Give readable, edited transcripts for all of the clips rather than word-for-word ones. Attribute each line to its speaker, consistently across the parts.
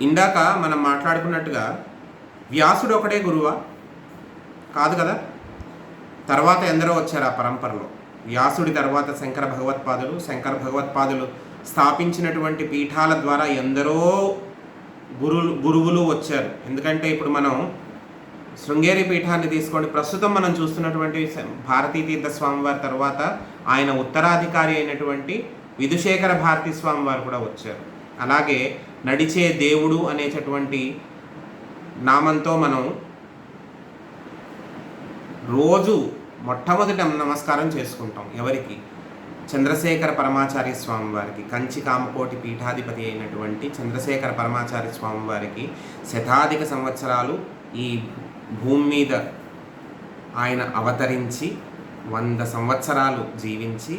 Speaker 1: ఇందాక మనం మాట్లాడుకున్నట్టుగా వ్యాసుడు ఒకడే గురువా? కాదు కదా. తర్వాత ఎందరో వచ్చారు ఆ పరంపరలో. వ్యాసుడి తర్వాత శంకర భగవత్పాదులు స్థాపించినటువంటి పీఠాల ద్వారా ఎందరో గురువులు వచ్చారు. ఎందుకంటే ఇప్పుడు మనం శృంగేరి పీఠాన్ని తీసుకోండి. ప్రస్తుతం మనం చూస్తున్నటువంటి భారతీ తీర్థ స్వామివారి తర్వాత ఆయన ఉత్తరాధికారి అయినటువంటి విధుశేఖర భారతీ స్వామివారు కూడా వచ్చారు. అలాగే నడిచే దేవుడు అనేటటువంటి నామంతో మనం రోజు మొట్టమొదటి నమస్కారం చేసుకుంటాం. ఎవరికి? చంద్రశేఖర పరమాచార్య స్వామివారికి. కంచి కామకోటి పీఠాధిపతి అయినటువంటి చంద్రశేఖర పరమాచార్య స్వామివారికి శతాధిక సంవత్సరాలు ఈ భూమి మీద ఆయన అవతరించి 100 సంవత్సరాలు జీవించి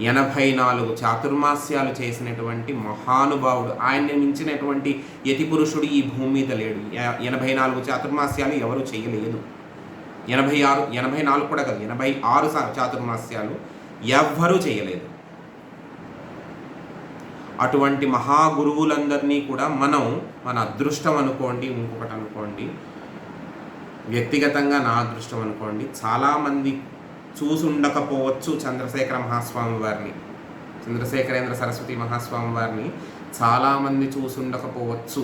Speaker 1: 84 చాతుర్మాస్యాలు చేసినటువంటి మహానుభావుడు. ఆయన్ని మించినటువంటి యతి పురుషుడు ఈ భూమి మీద లేడు. 84 చాతుర్మాస్యాలు ఎవరు చేయలేదు. 84 కూడా కాదు, 86 చాతుర్మాస్యాలు ఎవ్వరూ చేయలేదు. అటువంటి మహాగురువులందరినీ కూడా మనం మన అదృష్టం అనుకోండి, ఇంకొకటి అనుకోండి, వ్యక్తిగతంగా నా అదృష్టం అనుకోండి, చాలామంది చూసి ఉండకపోవచ్చు చంద్రశేఖర మహాస్వామి వారిని, చంద్రశేఖరేంద్ర సరస్వతి మహాస్వామి వారిని చాలామంది చూసి ఉండకపోవచ్చు.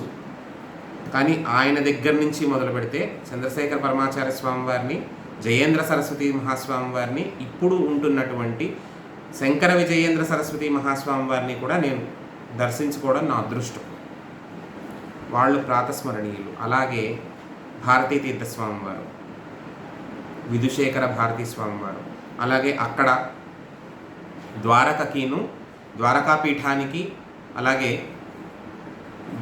Speaker 1: కానీ ఆయన దగ్గర నుంచి మొదలు పెడితే చంద్రశేఖర పరమాచార్య స్వామి వారిని, జయేంద్ర సరస్వతి మహాస్వామి వారిని, ఇప్పుడు ఉంటున్నటువంటి శంకర విజయేంద్ర సరస్వతి మహాస్వామి వారిని కూడా నేను దర్శించుకోవడం నా అదృష్టం. వాళ్ళు ప్రాతస్మరణీయులు. అలాగే భారతీ తీర్థస్వామి వారు, విధుశేఖర భారతీ స్వామి వారు, అలాగే అక్కడ ద్వారకా పీఠానికి, అలాగే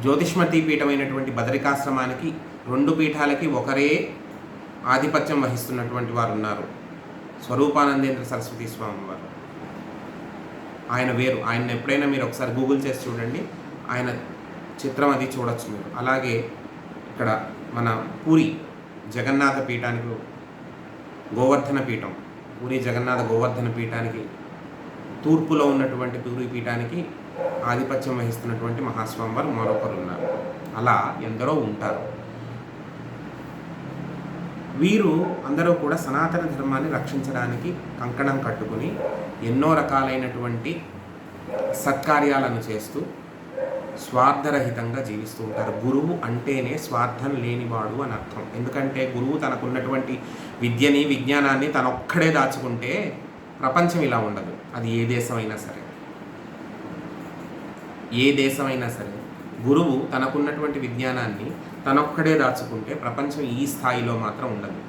Speaker 1: జ్యోతిష్మతి పీఠమైనటువంటి బదరికాశ్రమానికి 2 పీఠాలకి ఒకరే ఆధిపత్యం వహిస్తున్నటువంటి వారు ఉన్నారు. స్వరూపానందేంద్ర సరస్వతి స్వామి వారు. ఆయన వేరు. ఆయన ఎప్పుడైనా మీరు ఒకసారి గూగుల్ చేసి చూడండి, ఆయన చిత్రం అది చూడొచ్చు మీరు. అలాగే ఇక్కడ మన పూరి జగన్నాథ పీఠానికి గోవర్ధన పీఠం, పూరి జగన్నాథ గోవర్ధన పీఠానికి తూర్పులో ఉన్నటువంటి పూరి పీఠానికి ఆధిపత్యం వహిస్తున్నటువంటి మహాస్వామి వారు మరొకరు ఉన్నారు. అలా ఎందరో ఉంటారు. వీరు అందరూ కూడా సనాతన ధర్మాన్ని రక్షించడానికి కంకణం కట్టుకుని ఎన్నో రకాలైనటువంటి సత్కార్యాలను చేస్తూ స్వార్థరహితంగా జీవిస్తూ ఉంటారు. గురువు అంటేనే స్వార్థం లేనివాడు అని అర్థం. ఎందుకంటే గురువు తనకున్నటువంటి విద్యని, విజ్ఞానాన్ని తనొక్కడే దాచుకుంటే ప్రపంచం ఇలా ఉండదు. అది ఏ దేశమైనా సరే, ఏ దేశమైనా సరే, గురువు తనకున్నటువంటి విజ్ఞానాన్ని తనొక్కడే దాచుకుంటే ప్రపంచం ఈ స్థాయిలో మాత్రం ఉండదు.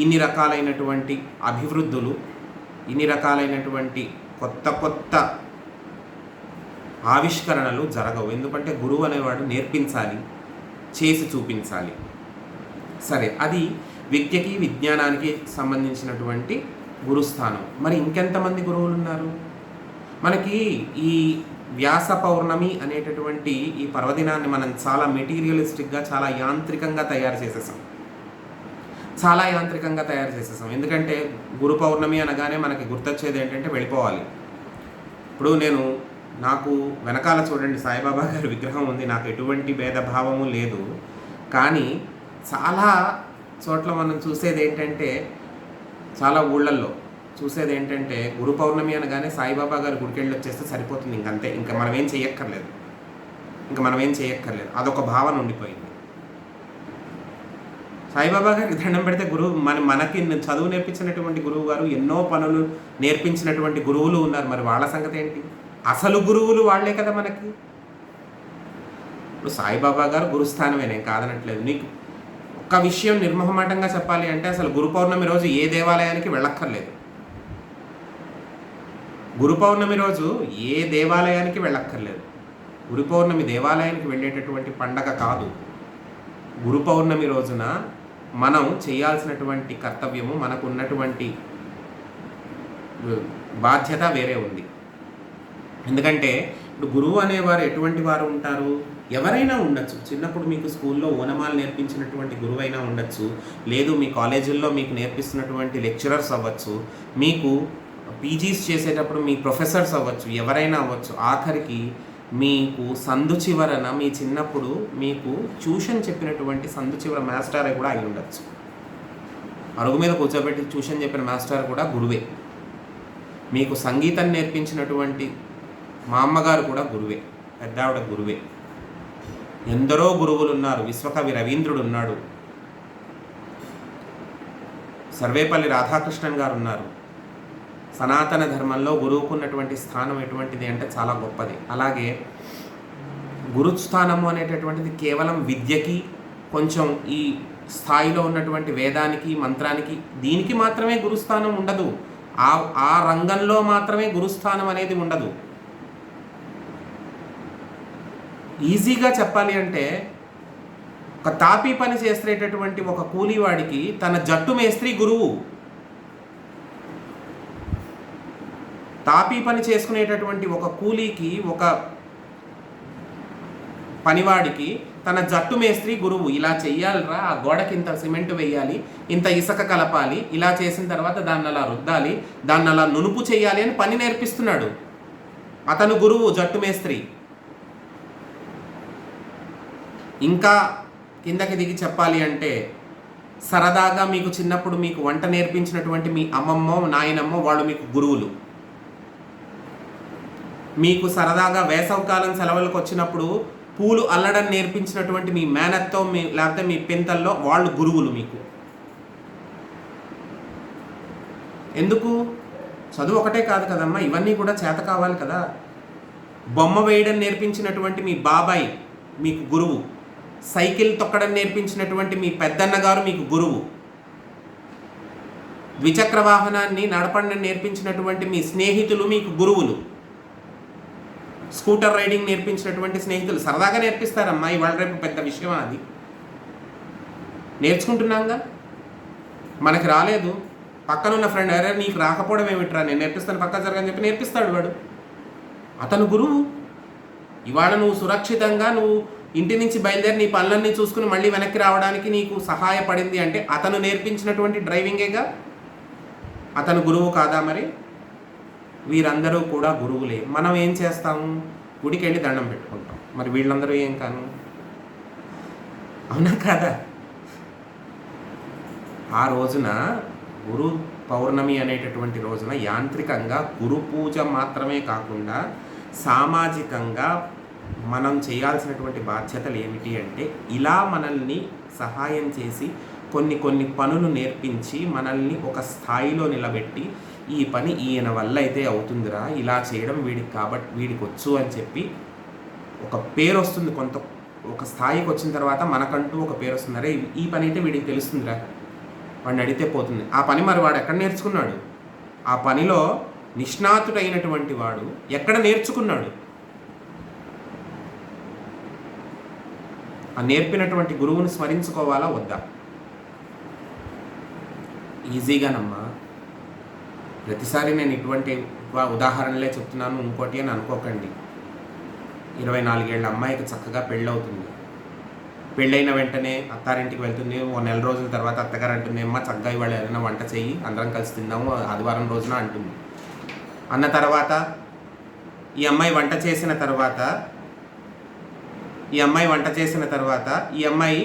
Speaker 1: ఇన్ని రకాలైనటువంటి అభివృద్ధులు, ఇన్ని రకాలైనటువంటి కొత్త ఆవిష్కరణలు జరగవు. ఎందుకంటే గురువు అనేవాడు నేర్పించాలి, చేసి చూపించాలి. సరే, అది విద్యకి, విజ్ఞానానికి సంబంధించినటువంటి గురుస్థానం. మరి ఇంకెంతమంది గురువులు ఉన్నారు మనకి? ఈ వ్యాస పౌర్ణమి అనేటటువంటి ఈ పర్వదినాన్ని మనం చాలా మెటీరియలిస్టిక్గా, చాలా యాంత్రికంగా తయారు చేసేసాం. ఎందుకంటే గురు పౌర్ణమి అనగానే మనకి గుర్తొచ్చేది ఏంటంటే వెళ్ళిపోవాలి. ఇప్పుడు నాకు వెనకాల చూడండి సాయిబాబా గారి విగ్రహం ఉంది. నాకు ఎటువంటి భేదభావము లేదు. కానీ చాలా చోట్ల మనం చూసేది ఏంటంటే, చాలా ఊళ్ళల్లో చూసేది ఏంటంటే, గురు పౌర్ణమి అనగానే సాయిబాబా గారు గుడికెళ్ళి వచ్చేస్తే సరిపోతుంది, ఇంకంతే, ఇంకా మనం ఏం చేయక్కర్లేదు. అదొక భావన ఉండిపోయింది. సాయిబాబా గారికి దండం పెడితే మనకి చదువు నేర్పించినటువంటి గురువు గారు, ఎన్నో పనులు నేర్పించినటువంటి గురువులు ఉన్నారు. మరి వాళ్ళ సంగతి ఏంటి? అసలు గురువులు వాళ్లే కదా మనకి. ఇప్పుడు సాయిబాబా గారు గురుస్థానమే, నేను కాదనట్లేదు. నీకు ఒక్క విషయం నిర్మోహమాటంగా చెప్పాలి అంటే, అసలు గురు పౌర్ణమి రోజు ఏ దేవాలయానికి వెళ్ళక్కర్లేదు. గురు పౌర్ణమి రోజు ఏ దేవాలయానికి వెళ్ళక్కర్లేదు. గురు పౌర్ణమి దేవాలయానికి వెళ్ళేటటువంటి పండగ కాదు. గురు పౌర్ణమి రోజున మనం చేయాల్సినటువంటి కర్తవ్యము, మనకు ఉన్నటువంటి బాధ్యత వేరే ఉంది. ఎందుకంటే ఇప్పుడు గురువు అనేవారు ఎటువంటి వారు ఉంటారు? ఎవరైనా ఉండొచ్చు. చిన్నప్పుడు మీకు స్కూల్లో ఓనమాలు నేర్పించినటువంటి గురువైనా ఉండొచ్చు, లేదు మీ కాలేజీల్లో మీకు నేర్పిస్తున్నటువంటి లెక్చరర్స్ అవ్వచ్చు, మీకు పీజీస్ చేసేటప్పుడు మీ ప్రొఫెసర్స్ అవ్వచ్చు, ఎవరైనా అవ్వచ్చు. ఆఖరికి మీకు సందు చివరన మీ చిన్నప్పుడు మీకు ట్యూషన్ చెప్పినటువంటి సందు చివర మాస్టర్ కూడా అయి ఉండొచ్చు. అరుగు మీద కూర్చోబెట్టి ట్యూషన్ చెప్పిన మాస్టర్ కూడా గురువే. మీకు సంగీతం నేర్పించినటువంటి మా అమ్మగారు కూడా గురువే, పెద్ద ఆవిడ గురువే. ఎందరో గురువులు ఉన్నారు. విశ్వకవి రవీంద్రుడు ఉన్నాడు, సర్వేపల్లి రాధాకృష్ణన్ గారు ఉన్నారు. సనాతన ధర్మంలో గురువుకున్నటువంటి స్థానం ఎటువంటిది అంటే చాలా గొప్పది. అలాగే గురుస్థానము అనేటటువంటిది కేవలం విద్యకి, కొంచెం ఈ స్థాయిలో ఉన్నటువంటి వేదానికి, మంత్రానికి, దీనికి మాత్రమే గురుస్థానం ఉండదు. ఆ రంగంలో మాత్రమే గురుస్థానం అనేది ఉండదు. ఈజీగా చెప్పాలి అంటే ఒక తాపీ పని చేసేటటువంటి ఒక కూలీవాడికి తన జట్టు మేస్త్రి గురువు. తాపీ పని చేసుకునేటటువంటి ఒక కూలీకి, ఒక పనివాడికి తన జట్టు మేస్త్రి గురువు. ఇలా చెయ్యాలిరా, ఆ గోడకి ఇంత సిమెంట్ వేయాలి, ఇంత ఇసుక కలపాలి, ఇలా చేసిన తర్వాత దాన్ని అలా రుద్దాలి, దాన్ని అలా నునుపు చేయాలి అని పని నేర్పిస్తున్నాడు. అతను గురువు, జట్టు మేస్త్రి. ఇంకా కిందకి దిగి చెప్పాలి అంటే సరదాగా మీకు చిన్నప్పుడు మీకు వంట నేర్పించినటువంటి మీ అమ్మమ్మో నాయనమ్మో వాళ్ళు మీకు గురువులు. మీకు సరదాగా వేసవకాలం సెలవులకు వచ్చినప్పుడు పూలు అల్లడం నేర్పించినటువంటి మీ మేనత్తో, లేకపోతే మీ పెంతల్లో వాళ్ళు గురువులు మీకు. ఎందుకు? చదువు ఒకటే కాదు కదమ్మా, ఇవన్నీ కూడా చేత కావాలి కదా. బొమ్మ వేయడం నేర్పించినటువంటి మీ బాబాయ్ మీకు గురువు. సైకిల్ తొక్కడం నేర్పించినటువంటి మీ పెద్దన్న గారు మీకు గురువు. ద్విచక్ర వాహనాన్ని నడపడం నేర్పించినటువంటి మీ స్నేహితులు మీకు గురువులు. స్కూటర్ రైడింగ్ నేర్పించినటువంటి స్నేహితులు. సరదాగా నేర్పిస్తారమ్మా, ఇవాళ రేపు పెద్ద విషయం అది. నేర్చుకుంటున్నాంగా, మనకి రాలేదు, పక్కనున్న ఫ్రెండ్ అరే నీకు రాకపోవడం ఏమిట్రా, నేను నేర్పిస్తాను పక్క జరగని చెప్పి నేర్పిస్తాడు వాడు. అతను గురువు. ఇవాళ నువ్వు సురక్షితంగా నువ్వు ఇంటి నుంచి బయలుదేరి నీ పనులన్నీ చూసుకుని మళ్ళీ వెనక్కి రావడానికి నీకు సహాయపడింది అంటే అతను నేర్పించినటువంటి డ్రైవింగేగా. అతను గురువు కాదా? మరి వీరందరూ కూడా గురువులే. మనం ఏం చేస్తాము? గుడికి వెళ్ళి దండం పెట్టుకుంటాం. మరి వీళ్ళందరూ ఏం కాను? అవునా కాదా? ఆ రోజున గురు పౌర్ణమి అనేటటువంటి రోజున యాంత్రికంగా గురు పూజ మాత్రమే కాకుండా సామాజికంగా మనం చేయాల్సినటువంటి బాధ్యతలు ఏమిటి అంటే ఇలా మనల్ని సహాయం చేసి కొన్ని పనులు నేర్పించి మనల్ని ఒక స్థాయిలో నిలబెట్టి ఈ పని ఈయన వల్ల అయితే అవుతుందిరా, ఇలా చేయడం వీడికి కాబట్టి వీడికి వచ్చు అని చెప్పి ఒక పేరు వస్తుంది. ఒక స్థాయికి వచ్చిన తర్వాత మనకంటూ ఒక పేరు వస్తుంది. అరే ఈ పని అయితే వీడికి తెలుస్తుందిరా, వాడిని అడిగితే పోతుంది. ఆ పని మరి వాడు ఎక్కడ నేర్చుకున్నాడు? ఆ పనిలో నిష్ణాతుడైనటువంటి వాడు ఎక్కడ నేర్చుకున్నాడు? ఆ నేర్పినటువంటి గురువుని స్మరించుకోవాలా వద్దా? ఈజీగానమ్మా. ప్రతిసారి నేను ఇటువంటి ఉదాహరణలే చెప్తున్నాను ఇంకోటి అని అనుకోకండి. 24 ఏళ్ళ అమ్మాయికి చక్కగా పెళ్ళవుతుంది. పెళ్ళైన వెంటనే అత్తారింటికి వెళ్తుంది. ఓ నెల రోజుల తర్వాత అత్తగారు అంటుంది, అమ్మ చక్కగా ఇవాళ ఏదైనా వంట చెయ్యి, అందరం కలిసి తిందాము ఆదివారం రోజున అంటుంది. అన్న తర్వాత ఈ అమ్మాయి వంట చేసిన తర్వాత ఈ అమ్మాయి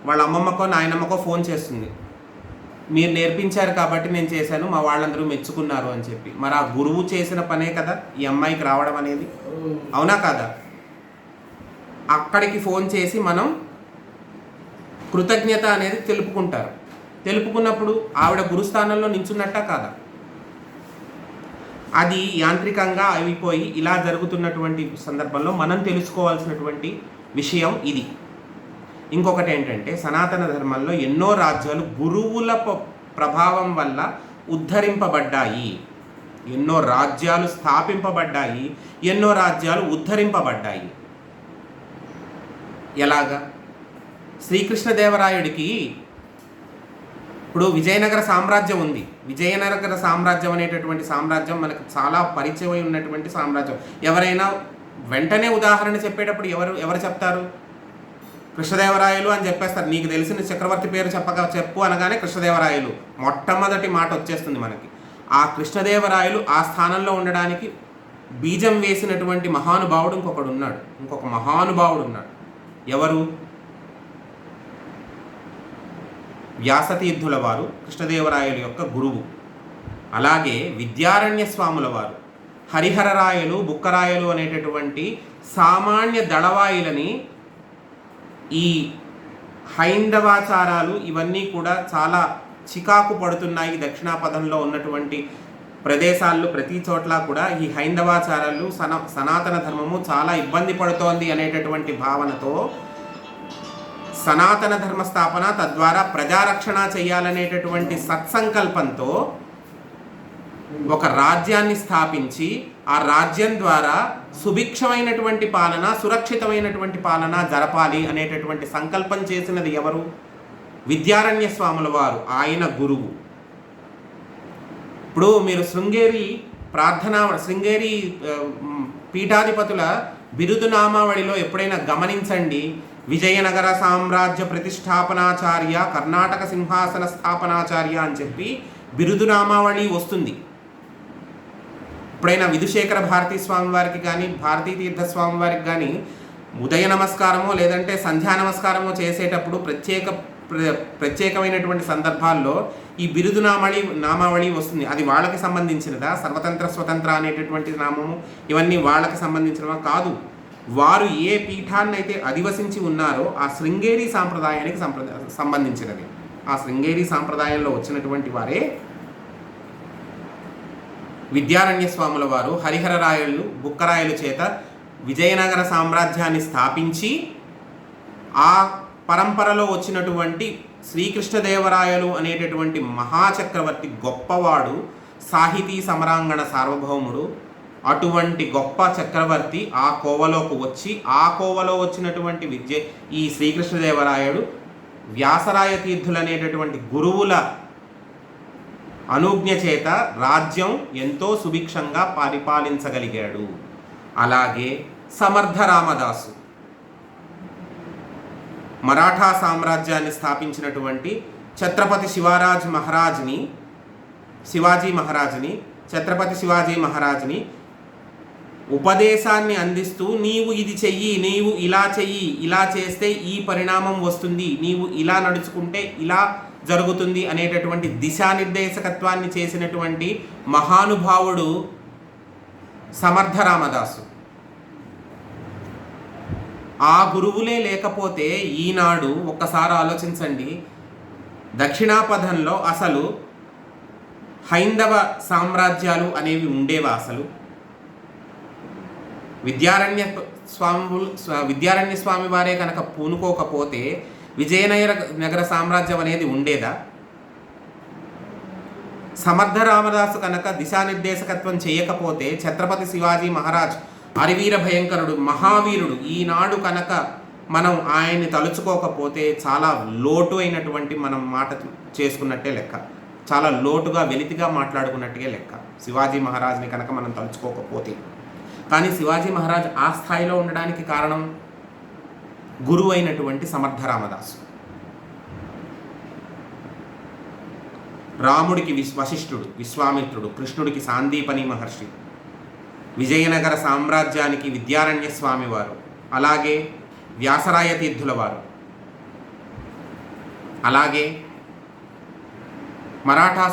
Speaker 1: వాళ్ళ అమ్మమ్మకో నాయనమ్మకో ఫోన్ చేస్తుంది. మీరు నేర్పించారు కాబట్టి నేను చేశాను, మా వాళ్ళందరూ మెచ్చుకున్నారు అని చెప్పి. మరి ఆ గురువు చేసిన పనే కదా ఈ అమ్మాయికి రావడం అనేది, అవునా కాదా? అక్కడికి ఫోన్ చేసి మనం కృతజ్ఞత అనేది తెలుపుకుంటారు. తెలుపుకున్నప్పుడు ఆవిడ గురుస్థానంలో నించున్నట్టా కాదా? అది యాంత్రికంగా అయిపోయి ఇలా జరుగుతున్నటువంటి సందర్భంలో మనం తెలుసుకోవాల్సినటువంటి విషయం ఇది. ఇంకొకటి ఏంటంటే సనాతన ధర్మంలో ఎన్నో రాజ్యాలు గురువుల ప్రభావం వల్ల ఉద్ధరింపబడ్డాయి. ఎన్నో రాజ్యాలు స్థాపింపబడ్డాయి, ఎన్నో రాజ్యాలు ఉద్ధరింపబడ్డాయి. ఎలాగా? శ్రీకృష్ణదేవరాయుడికి ఇప్పుడు విజయనగర సామ్రాజ్యం ఉంది. విజయనగర సామ్రాజ్యం అనేటటువంటి సామ్రాజ్యం మనకు చాలా పరిచయం ఉన్నటువంటి సామ్రాజ్యం. ఎవరైనా వెంటనే ఉదాహరణ చెప్పేటప్పుడు ఎవరు చెప్తారు? కృష్ణదేవరాయలు అని చెప్పేస్తారు. నీకు తెలిసిన చక్రవర్తి పేరు చెప్పు అనగానే కృష్ణదేవరాయలు మొట్టమొదటి మాట వచ్చేస్తుంది మనకి. ఆ కృష్ణదేవరాయలు ఆ స్థానంలో ఉండడానికి బీజం వేసినటువంటి మహానుభావుడు ఇంకొక మహానుభావుడు ఉన్నాడు. ఎవరు? వ్యాసతీర్థుల వారు, కృష్ణదేవరాయల యొక్క గురువు. అలాగే విద్యారణ్య స్వాముల వారు, హరిహరరాయలు, బుక్కరాయలు అనేటటువంటి సామాన్య దళవాయులని ఈ హైందవాచారాలు ఇవన్నీ కూడా చాలా చికాకు పడుతున్నాయి. దక్షిణాపథంలో ఉన్నటువంటి ప్రదేశాల్లో ప్రతి చోట్ల కూడా ఈ హైందవాచారాలు సనాతన ధర్మము చాలా ఇబ్బంది పడుతోంది అనేటటువంటి భావనతో సనాతన ధర్మ స్థాపన, తద్వారా ప్రజారక్షణ చేయాలనేటటువంటి సత్సంకల్పంతో ఒక రాజ్యాన్ని స్థాపించి ఆ రాజ్యం ద్వారా సుభిక్షమైనటువంటి పాలన, సురక్షితమైనటువంటి పాలన జరపాలి అనేటటువంటి సంకల్పం చేసినది ఎవరు? విద్యారణ్య స్వాముల వారు, ఆయన గురువు. ఇప్పుడు మీరు శృంగేరి పీఠాధిపతుల బిరుదునామావళిలో ఎప్పుడైనా గమనించండి, విజయనగర సామ్రాజ్య ప్రతిష్టాపనాచార్య, కర్ణాటక సింహాసన స్థాపనాచార్య అని చెప్పి బిరుదునామావళి వస్తుంది. ఎప్పుడైనా విధుశేఖర భారతీ స్వామి వారికి కానీ, భారతీ తీర్థ స్వామి వారికి కానీ ఉదయ నమస్కారమో లేదంటే సంధ్యా నమస్కారమో చేసేటప్పుడు ప్రత్యేకమైనటువంటి సందర్భాల్లో ఈ నామావళి వస్తుంది. అది వాళ్ళకి సంబంధించినదా? సర్వతంత్ర స్వతంత్ర అనేటటువంటి నామము ఇవన్నీ వాళ్ళకి సంబంధించినవా? కాదు. వారు ఏ పీఠాన్ని అయితే అధివసించి ఉన్నారో ఆ శృంగేరి సాంప్రదాయానికి సంబంధించినది. ఆ శృంగేరి సాంప్రదాయంలో వచ్చినటువంటి వారే విద్యారణ్య స్వాముల వారు, హరిహరరాయలు, బుక్కరాయలు చేత విజయనగర సామ్రాజ్యాన్ని స్థాపించి ఆ పరంపరలో వచ్చినటువంటి శ్రీకృష్ణదేవరాయలు అనేటటువంటి మహాచక్రవర్తి, గొప్పవాడు, సాహితీ సమరాంగణ సార్వభౌముడు, అటువంటి గొప్ప చక్రవర్తి ఆ కోవలోకి వచ్చి ఆ కోవలో వచ్చినటువంటి ఈ శ్రీకృష్ణదేవరాయలు వ్యాసరాయ తీర్థులు అనేటటువంటి గురువుల అనుజ్ఞ చేత రాజ్యం ఎంతో సుభిక్షంగా పరిపాలించగలిగాడు. అలాగే సమర్థ రామదాసు మరాఠా సామ్రాజ్యాన్ని స్థాపించినటువంటి ఛత్రపతి శివాజీ మహారాజ్ని ఉపదేశాన్ని అందిస్తూ, నీవు ఇది చెయ్యి, నీవు ఇలా చెయ్యి, ఇలా చేస్తే ఈ పరిణామం వస్తుంది, నీవు ఇలా నడుచుకుంటే ఇలా జరుగుతుంది అనేటటువంటి దిశానిర్దేశకత్వాన్ని చేసినటువంటి మహానుభావుడు సమర్థ రామదాసు. ఆ గురువులే లేకపోతే ఈనాడు ఒక్కసారి ఆలోచించండి, దక్షిణాపథంలో అసలు హైందవ సామ్రాజ్యాలు అనేవి ఉండేవా? అసలు విద్యారణ్య స్వామి వారే కనుక పూనుకోకపోతే విజయనగర సామ్రాజ్యం అనేది ఉండేదా? సమర్థ రామదాసు కనుక దిశానిర్దేశకత్వం చేయకపోతే ఛత్రపతి శివాజీ మహారాజ్ అరివీర భయంకరుడు, మహావీరుడు, ఈనాడు కనుక మనం ఆయన్ని తలుచుకోకపోతే చాలా లోటు అయినటువంటి మనం మాట చేసుకున్నట్టే లెక్క, చాలా లోటుగా వెలితిగా మాట్లాడుకున్నట్టుగా లెక్క శివాజీ మహారాజ్ని కనుక మనం తలుచుకోకపోతే. కానీ శివాజీ మహారాజ్ ఆ స్థాయిలో ఉండడానికి కారణం గురువు అయినటువంటి సమర్థ రామదాసు. రాముడికి వశిష్ఠుడు, విశ్వామిత్రుడు, కృష్ణుడికి సాందీపని మహర్షి, విజయనగర సామ్రాజ్యానికి విద్యారణ్య స్వామి వారు, అలాగే వ్యాసరాయ తీర్థుల వారు, అలాగే మరాఠా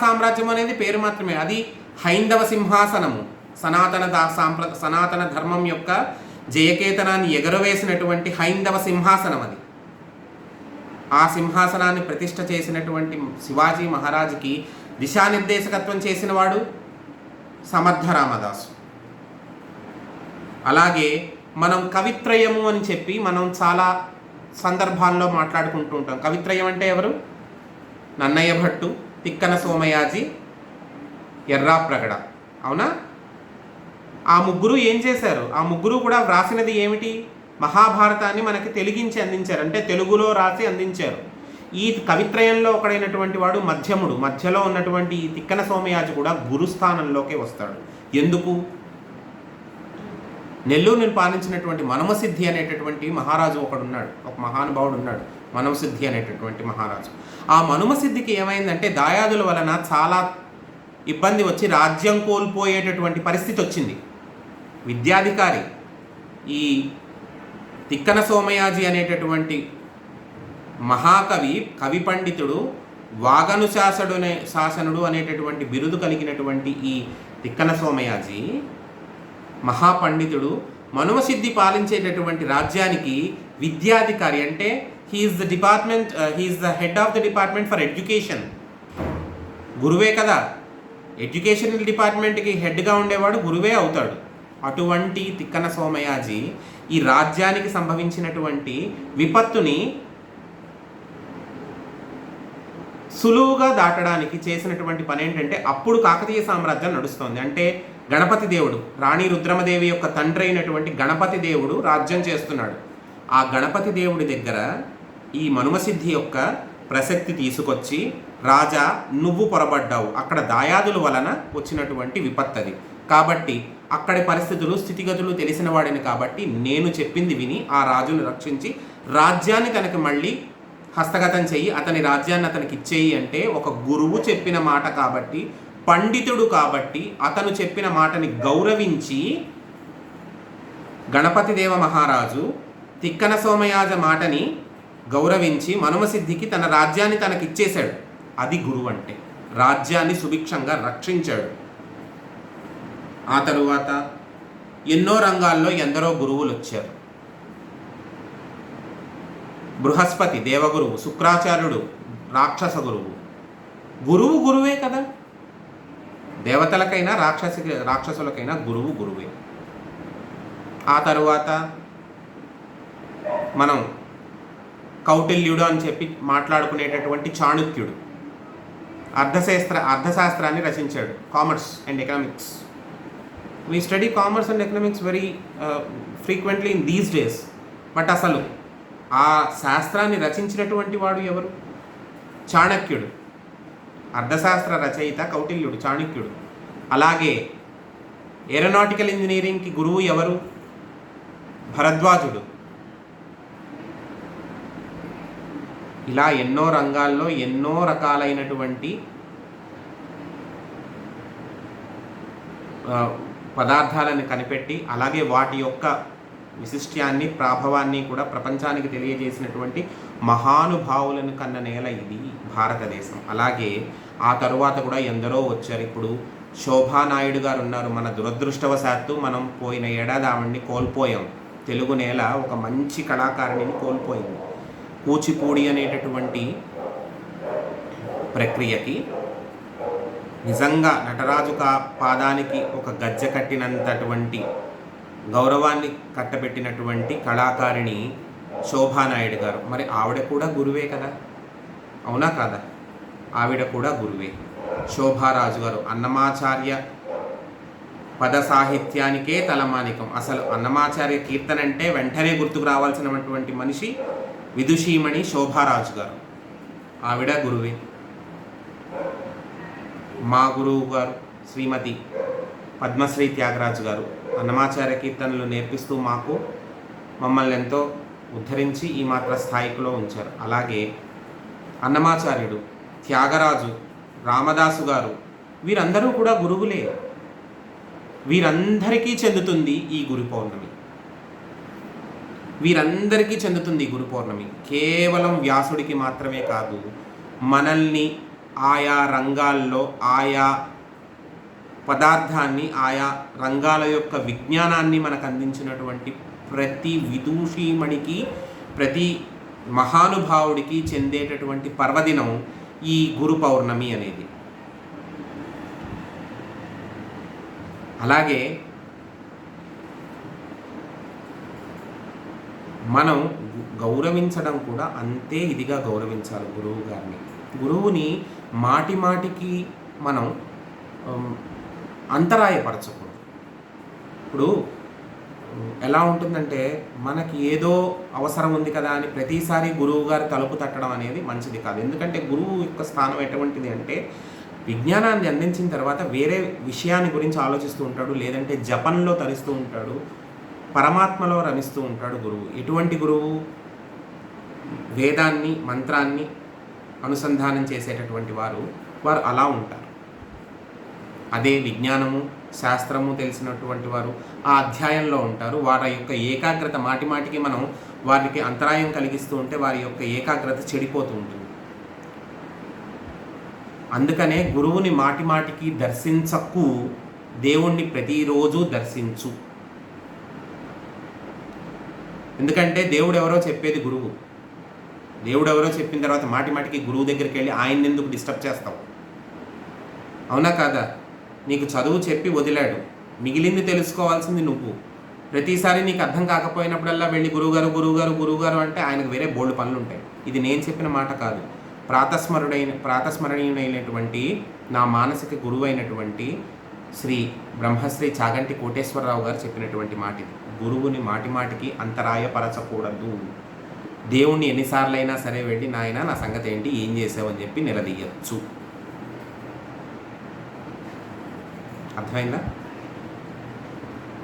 Speaker 1: సామ్రాజ్యం అనేది పేరు మాత్రమే, అది హైందవ సింహాసనము, సనాతన ధర్మం యొక్క జయకేతనాన్ని ఎగరవేసినటువంటి హైందవ సింహాసనం అది. ఆ సింహాసనాన్ని ప్రతిష్ఠ చేసినటువంటి శివాజీ మహారాజుకి దిశానిర్దేశకత్వం చేసినవాడు సమర్థ రామదాసు. అలాగే మనం కవిత్రయము అని చెప్పి మనం చాలా సందర్భాల్లో మాట్లాడుకుంటూ ఉంటాం. కవిత్రయం అంటే ఎవరు? నన్నయ్య భట్టు, తిక్కన సోమయాజి, ఎర్రాప్రగడ, అవునా? ఆ ముగ్గురు ఏం చేశారు? ఆ ముగ్గురు కూడా వ్రాసినది ఏమిటి? మహాభారతాన్ని మనకి తెలిగించి అందించారు, అంటే తెలుగులో రాసి అందించారు. ఈ కవిత్రయంలో ఒకడైనటువంటి వాడు మధ్యలో ఉన్నటువంటి ఈ తిక్కన సోమయాజి కూడా గురుస్థానంలోకే వస్తాడు. ఎందుకు? నెల్లూరుని పాలించినటువంటి మనమసిద్ధి అనేటటువంటి మహారాజు ఒకడున్నాడు, ఒక మహానుభావుడు ఉన్నాడు, మనమసిద్ధి అనేటటువంటి మహారాజు. ఆ మనమసిద్ధికి ఏమైందంటే దాయాదుల వలన చాలా ఇబ్బంది వచ్చి రాజ్యం కోల్పోయేటటువంటి పరిస్థితి వచ్చింది. విద్యాధికారి ఈ తిక్కన సోమయాజి అనేటటువంటి మహాకవి, కవి పండితుడు, శాసనుడు అనేటటువంటి బిరుదు కలిగినటువంటి ఈ తిక్కన సోమయాజి మహాపండితుడు మనుమసిద్ధి పాలించేటటువంటి రాజ్యానికి విద్యాధికారి, అంటే he is the head of the department for education. గురువే కదా, ఎడ్యుకేషనల్ డిపార్ట్మెంట్కి హెడ్గా ఉండేవాడు గురువే అవుతాడు. అటువంటి తిక్కన సోమయాజి ఈ రాజ్యానికి సంభవించినటువంటి విపత్తుని సులువుగా దాటడానికి చేసినటువంటి పని ఏంటంటే, అప్పుడు కాకతీయ సామ్రాజ్యం నడుస్తోంది. అంటే గణపతి దేవుడు, రాణి రుద్రమదేవి యొక్క తండ్రి అయినటువంటి గణపతి దేవుడు రాజ్యం చేస్తున్నాడు. ఆ గణపతి దేవుడి దగ్గర ఈ మనుమసిద్ధి యొక్క ప్రసక్తి తీసుకొచ్చి, రాజా నువ్వు పొరబడ్డావు, అక్కడ దాయాదుల వలన వచ్చినటువంటి విపత్తది, కాబట్టి అక్కడి పరిస్థితులు స్థితిగతులు తెలిసిన వాడిని కాబట్టి నేను చెప్పింది విని ఆ రాజును రక్షించి రాజ్యాన్ని తనకి మళ్ళీ హస్తగతం చెయ్యి, అతని రాజ్యాన్ని అతనికి ఇచ్చేయి అంటే ఒక గురువు చెప్పిన మాట కాబట్టి, పండితుడు కాబట్టి అతను చెప్పిన మాటని గౌరవించి గణపతి దేవ మహారాజు తిక్కన సోమయాజ మాటని గౌరవించి మనుమసిద్ధికి తన రాజ్యాన్ని తనకి ఇచ్చేశాడు. అది గురువు అంటే, రాజ్యాన్ని సుభిక్షంగా రక్షించాడు. ఆ తరువాత ఎన్నో రంగాల్లో ఎందరో గురువులు వచ్చారు. బృహస్పతి దేవగురువు, శుక్రాచార్యుడు రాక్షస గురువు. గురువు గురువే కదా, దేవతలకైనా రాక్షసులకైనా గురువు గురువే. ఆ తరువాత మనం కౌటిల్యుడు అని చెప్పి మాట్లాడుకునేటటువంటి చాణుక్యుడు అర్థశాస్త్రాన్ని రచించాడు, commerce and economics. We study commerce and economics very frequently in these days. But అసలు ఆ శాస్త్రాన్ని రచించినటువంటి వాడు ఎవరు? చాణక్యుడు. అర్థశాస్త్ర రచయిత కౌటిల్యుడు, చాణక్యుడు. అలాగే ఏరోనాటికల్ ఇంజనీరింగ్కి గురువు ఎవరు? భరద్వాజుడు. ఇలా ఎన్నో రంగాల్లో ఎన్నో రకాలైనటువంటి పదార్థాలను కనిపెట్టి అలాగే వాటి యొక్క విశిష్ట్యాన్ని ప్రాభవాన్ని కూడా ప్రపంచానికి తెలియజేసినటువంటి మహానుభావులను కన్న నేల ఇది భారతదేశం. అలాగే ఆ తరువాత కూడా ఎందరో వచ్చారు. ఇప్పుడు శోభానాయుడు గారు ఉన్నారు. మన దురదృష్టవశాత్తు మనం పోయిన ఏడాది ఆవిడ్ని కోల్పోయాం. తెలుగు నేల ఒక మంచి కళాకారిణిని కోల్పోయింది. కూచిపూడి అనేటటువంటి ప్రక్రియకి నిజంగా నటరాజు పాదానికి ఒక గజ్జె కట్టినంతటువంటి గౌరవాన్ని కట్టబెట్టినటువంటి కళాకారిణి శోభానాయుడు గారు. మరి ఆవిడ కూడా గురువే కదా, అవునా కాదా? ఆవిడ కూడా గురువే. శోభారాజు గారు అన్నమాచార్య పద సాహిత్యానికే తలమానికం. అసలు అన్నమాచార్య కీర్తన అంటే వెంటనే గుర్తుకు రావాల్సినటువంటి మనిషి విదుషీమణి శోభారాజు గారు. ఆవిడ గురువే. మా గురువు గారు శ్రీమతి పద్మశ్రీ త్యాగరాజు గారు అన్నమాచార్య కీర్తనలు నేర్పిస్తూ మమ్మల్ని ఎంతో ఉద్ధరించి ఈ మాత్ర స్థాయిలో ఉంచారు. అలాగే అన్నమాచార్యుడు, త్యాగరాజు, రామదాసు గారు వీరందరూ కూడా గురువులే. వీరందరికీ చెందుతుంది ఈ గురు పౌర్ణమి. వీరందరికీ చెందుతుంది గురు పౌర్ణమి. కేవలం వ్యాసుడికి మాత్రమే కాదు, మనల్ని ఆయా రంగాల్లో ఆయా పదార్థాన్ని ఆయా రంగాల యొక్క విజ్ఞానాన్ని మనకు అందించినటువంటి ప్రతి విదూషీమణికి ప్రతి మహానుభావుడికి చెందేటటువంటి పర్వదినం ఈ గురు పౌర్ణమి అనేది. అలాగే మనం గౌరవించడం కూడా అంతే ఇదిగా గౌరవించాలి గురువు గారిని. గురువుని మాటి మాటికి మనం అంతరాయపరచకూడదు. ఇప్పుడు ఎలా ఉంటుందంటే, మనకి ఏదో అవసరం ఉంది కదా అని ప్రతిసారి గురువు గారు తలుపు తట్టడం అనేది మంచిది కాదు. ఎందుకంటే గురువు యొక్క స్థానం ఎటువంటిది అంటే, విజ్ఞానాన్ని అందించిన తర్వాత వేరే విషయాన్ని గురించి ఆలోచిస్తూ ఉంటాడు, లేదంటే జపంలో తరిస్తూ ఉంటాడు, పరమాత్మలో రమిస్తూ ఉంటాడు గురువు. ఎటువంటి గురువు? వేదాన్ని మంత్రాన్ని అనుసంధానం చేసేటటువంటి వారు అలా ఉంటారు. అదే విజ్ఞానము శాస్త్రము తెలిసినటువంటి వారు ఆ అధ్యాయంలో ఉంటారు. వారి యొక్క ఏకాగ్రత మాటిమాటికి మనం వారికి అంతరాయం కలిగిస్తూ ఉంటే వారి యొక్క ఏకాగ్రత చెడిపోతూ ఉంటుంది. అందుకనే గురువుని మాటిమాటికి దర్శించకు, దేవుణ్ణి ప్రతిరోజు దర్శించు. ఎందుకంటే దేవుడు ఎవరో చెప్పేది గురువు. దేవుడు ఎవరో చెప్పిన తర్వాత మాటిమాటికి గురువు దగ్గరికి వెళ్ళి ఆయన్ని ఎందుకు డిస్టర్బ్ చేస్తావు? అవునా కాదా? నీకు చదువు చెప్పి వదిలాడు, మిగిలింది తెలుసుకోవాల్సింది నువ్వు. ప్రతిసారి నీకు అర్థం కాకపోయినప్పుడల్లా వెళ్ళి గురువుగారు గురువుగారు గురువుగారు అంటే ఆయనకు వేరే బోల్డ్ పనులు ఉంటాయి. ఇది నేను చెప్పిన మాట కాదు, ప్రాతస్మరణీయుడైనటువంటి నా మానసిక గురువు అయినటువంటి శ్రీ బ్రహ్మశ్రీ చాగంటి కోటేశ్వరరావు గారు చెప్పినటువంటి మాట ఇది. గురువుని మాటిమాటికి అంతరాయపరచకూడదు. దేవుణ్ణి ఎన్నిసార్లైనా సరే వెళ్ళి నాయన నా సంగతి ఏంటి, ఏం చేసావని చెప్పి నిలదీయచ్చు. అర్థమైందా?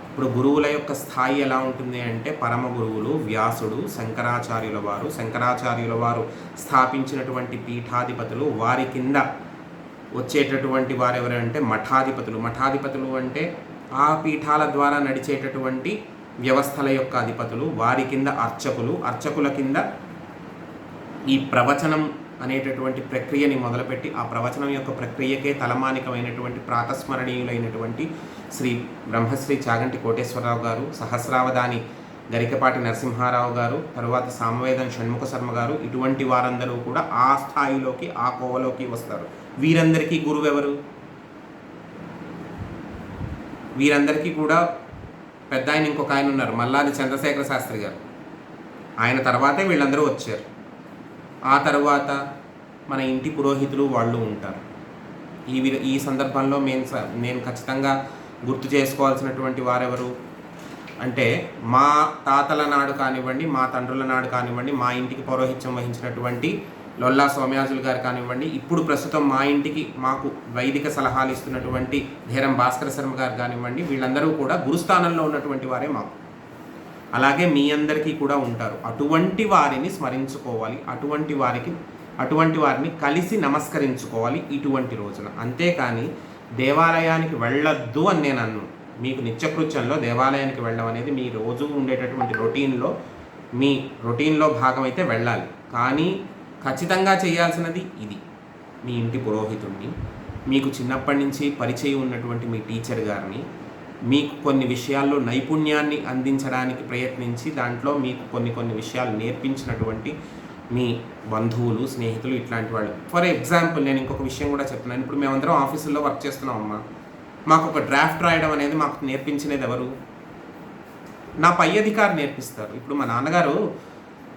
Speaker 1: ఇప్పుడు గురువుల యొక్క స్థాయి ఎలా ఉంటుంది అంటే, పరమ గురువులు వ్యాసుడు, శంకరాచార్యుల వారు స్థాపించినటువంటి పీఠాధిపతులు, వారి కింద వచ్చేటటువంటి వారు ఎవరంటే మఠాధిపతులు అంటే ఆ పీఠాల ద్వారా నడిచేటటువంటి వ్యవస్థల యొక్క అధిపతులు. వారి కింద అర్చకుల కింద ఈ ప్రవచనం అనేటటువంటి ప్రక్రియని మొదలుపెట్టి ఆ ప్రవచనం యొక్క ప్రక్రియకే తలమానికమైనటువంటి ప్రాతస్మరణీయులైనటువంటి శ్రీ బ్రహ్మశ్రీ చాగంటి కోటేశ్వరరావు గారు, సహస్రావధాని గరికపాటి నరసింహారావు గారు, తరువాత సామవేదం షణ్ముఖ శర్మ గారు, ఇటువంటి వారందరూ కూడా ఆ స్థాయిలోకి ఆ కోవలోకి వస్తారు. వీరందరికీ గురువెవరు? వీరందరికీ కూడా పెద్ద ఆయన ఇంకొక ఆయన ఉన్నారు, మల్లాది చంద్రశేఖర శాస్త్రి గారు. ఆయన తర్వాతే వీళ్ళందరూ వచ్చారు. ఆ తర్వాత మన ఇంటి పురోహితులు వాళ్ళు ఉంటారు. ఈ సందర్భంలో నేను ఖచ్చితంగా గుర్తు చేసుకోవాల్సినటువంటి వారెవరు అంటే, మా తాతల నాడు కానివ్వండి, మా తండ్రుల నాడు కానివ్వండి, మా ఇంటికి పౌరోహిత్యం వహించినటువంటి లొల్లా సోమయాజులు గారు కానివ్వండి, ఇప్పుడు ప్రస్తుతం మా ఇంటికి మాకు వైదిక సలహాలు ఇస్తున్నటువంటి ధీరం భాస్కర శర్మ గారు కానివ్వండి, వీళ్ళందరూ కూడా గురుస్థానంలో ఉన్నటువంటి వారే మాకు. అలాగే మీ అందరికీ కూడా ఉంటారు. అటువంటి వారిని స్మరించుకోవాలి, అటువంటి వారిని కలిసి నమస్కరించుకోవాలి ఇటువంటి రోజున. అంతేకాని దేవాలయానికి వెళ్ళొద్దు అని నేను అన్ను. మీకు నిత్యకృత్యంలో దేవాలయానికి వెళ్ళడం అనేది మీ రోజు ఉండేటటువంటి మీ రొటీన్లో భాగమైతే వెళ్ళాలి. కానీ ఖచ్చితంగా చేయాల్సినది ఇది. మీ ఇంటి పురోహితుడిని, మీకు చిన్నప్పటి నుంచి పరిచయం ఉన్నటువంటి మీ టీచర్ గారిని, మీకు కొన్ని విషయాల్లో నైపుణ్యాన్ని అందించడానికి ప్రయత్నించి దాంట్లో మీకు కొన్ని విషయాలు నేర్పించినటువంటి మీ బంధువులు, స్నేహితులు, ఇట్లాంటి వాళ్ళు. ఫర్ ఎగ్జాంపుల్ నేను ఇంకొక విషయం కూడా చెప్తున్నాను. ఇప్పుడు మేమందరం ఆఫీసుల్లో వర్క్ చేస్తున్నాం అమ్మా. మాకు ఒక డ్రాఫ్ట్ రాయడం అనేది మాకు నేర్పించినది ఎవరు? నా పై అధికారి నేర్పిస్తారు. ఇప్పుడు మా నాన్నగారు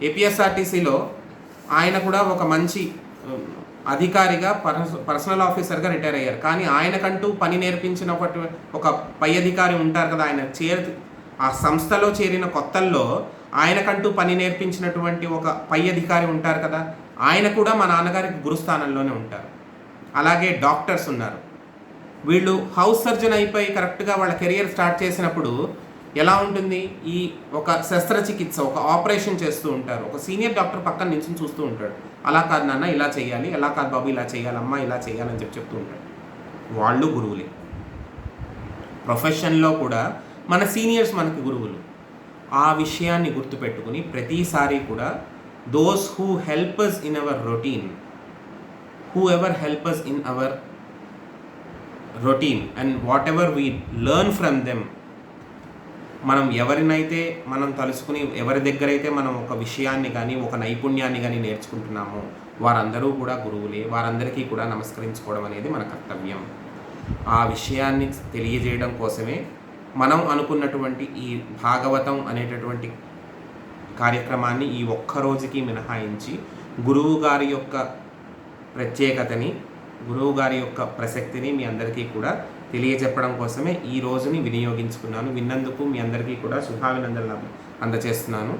Speaker 1: ఏపీఎస్ఆర్టీసీలో ఆయన కూడా ఒక మంచి అధికారిగా పర్సనల్ ఆఫీసర్గా రిటైర్ అయ్యారు. కానీ ఆయనకంటూ పని నేర్పించిన ఒక పై అధికారి ఉంటారు కదా, ఆయన ఆ సంస్థలో చేరిన కొత్తల్లో ఆయనకంటూ పని నేర్పించినటువంటి ఒక పై అధికారి ఉంటారు కదా, ఆయన కూడా మా నాన్నగారికి గురుస్థానంలోనే ఉంటారు. అలాగే డాక్టర్స్ ఉన్నారు. వీళ్ళు హౌస్ సర్జన్ అయిపోయి కరెక్ట్గా వాళ్ళ కెరియర్ స్టార్ట్ చేసినప్పుడు ఎలా ఉంటుంది, ఈ ఒక శస్త్రచికిత్స, ఒక ఆపరేషన్ చేస్తూ ఉంటారు. ఒక సీనియర్ డాక్టర్ పక్కన నిల్చుని చూస్తూ ఉంటాడు. అలా కాదు నాన్న ఇలా చేయాలి, ఎలా కాదు బాబు ఇలా చేయాలి, అమ్మ ఇలా చేయాలని చెప్తూ ఉంటాడు. వాళ్ళు గురువులే. ప్రొఫెషన్లో కూడా మన సీనియర్స్ మనకి గురువులు. ఆ విషయాన్ని గుర్తుపెట్టుకుని ప్రతిసారి కూడా those who help us in our routine, who ever help us in our routine and what ever we learn from them, మనం ఎవరినైతే మనం తలుసుకుని ఎవరి దగ్గరైతే మనం ఒక విషయాన్ని కానీ ఒక నైపుణ్యాన్ని కానీ నేర్చుకుంటున్నామో వారందరూ కూడా గురువులే. వారందరికీ కూడా నమస్కరించుకోవడం అనేది మన కర్తవ్యం. ఆ విషయాన్ని తెలియజేయడం కోసమే మనం అనుకున్నటువంటి ఈ భాగవతం అనేటటువంటి కార్యక్రమాన్ని ఈ ఒక్కరోజుకి మినహాయించి గురువు గారి యొక్క ప్రత్యేకతని, గురువు గారి యొక్క ప్రసక్తిని మీ అందరికీ కూడా తెలియజెప్పడం కోసమే ఈ రోజుని వినియోగించుకున్నాను. విన్నందుకు మీ అందరికీ కూడా శుభాభినందనలు అందజేస్తున్నాను.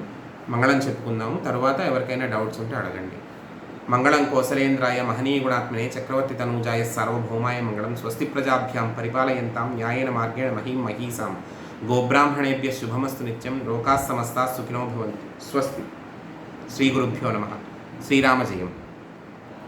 Speaker 1: మంగళం చెప్పుకుందాము. తర్వాత ఎవరికైనా డౌట్స్ ఉంటే అడగండి. మంగళం కోసలేంద్రాయ మహనీయ గుణాత్మనే చక్రవర్తి తనూజాయ సార్వభౌమాయ మంగళం. స్వస్తి ప్రజాభ్యాం పరిపాలయంతాం న్యాయేన మార్గేణ మహీం మహీసాం. గోబ్రాహ్మణేభ్య శుభమస్తు నిత్యం. లోకాः సమస్తాः సుఖినో భవంతు. స్వస్తి. శ్రీ గురుభ్యో నమః. శ్రీరామ జయం.